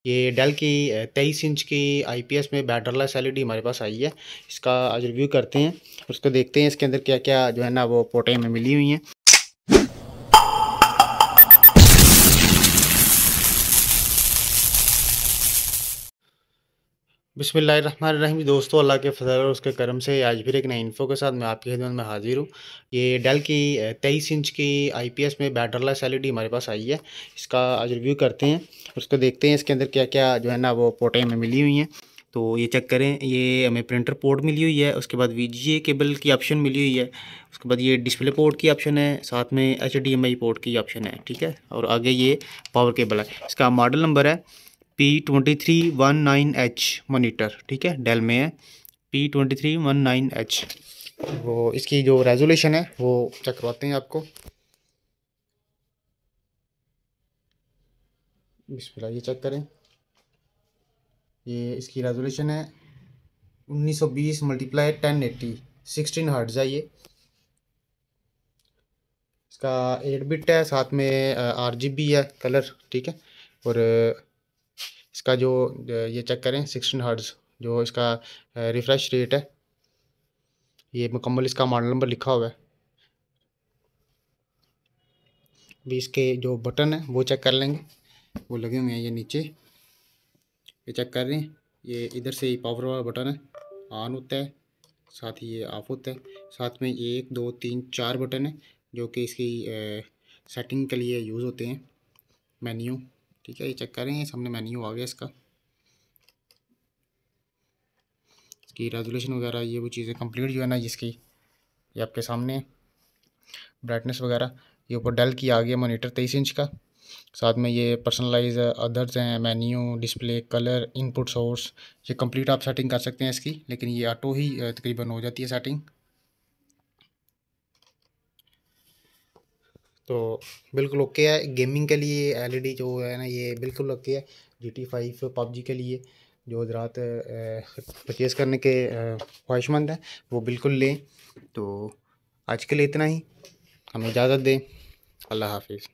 ये डेल की 23 इंच की IPS में बैटरलेस LED हमारे पास आई है। इसका आज रिव्यू करते हैं, उसको देखते हैं इसके अंदर क्या क्या जो है ना वो पोर्टें हमें मिली हुई हैं। बिस्मिल्लाहिर्रहमानिर्रहीम। दोस्तों, अल्लाह के फजल और उसके करम से आज फिर एक नई इन्फो के साथ मैं आपकी खिदमत में हाजिर हूँ। ये डेल की 23 इंच की IPS में बैटरलेस LED हमारे पास आई है। इसका आज रिव्यू करते हैं, उसको देखते हैं इसके अंदर क्या क्या जो है ना वो पोर्टें हमें मिली हुई हैं। तो ये चेक करें, ये हमें प्रिंटर पोर्ट मिली हुई है, उसके बाद VGA केबल की ऑप्शन मिली हुई है, उसके बाद ये डिस्प्ले पोर्ट की ऑप्शन है, साथ में HDMI पोर्ट की ऑप्शन है। ठीक है, और आगे ये पावर केबल है। इसका मॉडल नंबर है P2319H मोनीटर। ठीक है, डेल में है P2319H। वो इसकी जो रेजोल्यूशन है वो चेक करवाते हैं आपको। बिस्मिल्लाह, ये चेक करें, ये इसकी रेजोल्यूशन है 1920 × 1080 16 हर्ट्ज़ है। ये इसका 8 बिट है, साथ में RGB है कलर। ठीक है, और इसका जो ये चेक करें 16 हर्ट्ज़ जो इसका रिफ़्रेश रेट है, ये मुकम्मल इसका मॉडल नंबर लिखा हुआ है। भी इसके जो बटन है वो चेक कर लेंगे, वो लगे हुए हैं ये नीचे, ये चेक कर रहे हैं। ये इधर से पावर वाला बटन है, ऑन होता है, साथ ही ये ऑफ होता है। साथ में 1 2 3 4 बटन है जो कि इसकी सेटिंग के लिए यूज़ होते हैं। मेन्यू, ठीक है, ये चेक करें, सामने मेन्यू आ गया इसका। इसकी रेजोल्यूशन वगैरह ये वो चीज़ें कंप्लीट जो है ना जिसकी ये आपके सामने है। ब्राइटनेस वगैरह ये ऊपर डेल की आ गया मॉनिटर 23 इंच का। साथ में ये पर्सनलाइज अदर्स हैं, menu, display, colour, input source, ये कंप्लीट आप सेटिंग कर सकते हैं इसकी, लेकिन ये ऑटो ही तकरीबन हो जाती है सेटिंग। तो बिल्कुल ओके है गेमिंग के लिए। LED जो है ना ये बिल्कुल ओके है। GT5 PUBG के लिए जो हजरात परचेज़ करने के ख्वाहिशमंद हैं वो बिल्कुल लें। तो आज के लिए इतना ही, हमें इजाज़त दें। अल्लाह हाफिज़।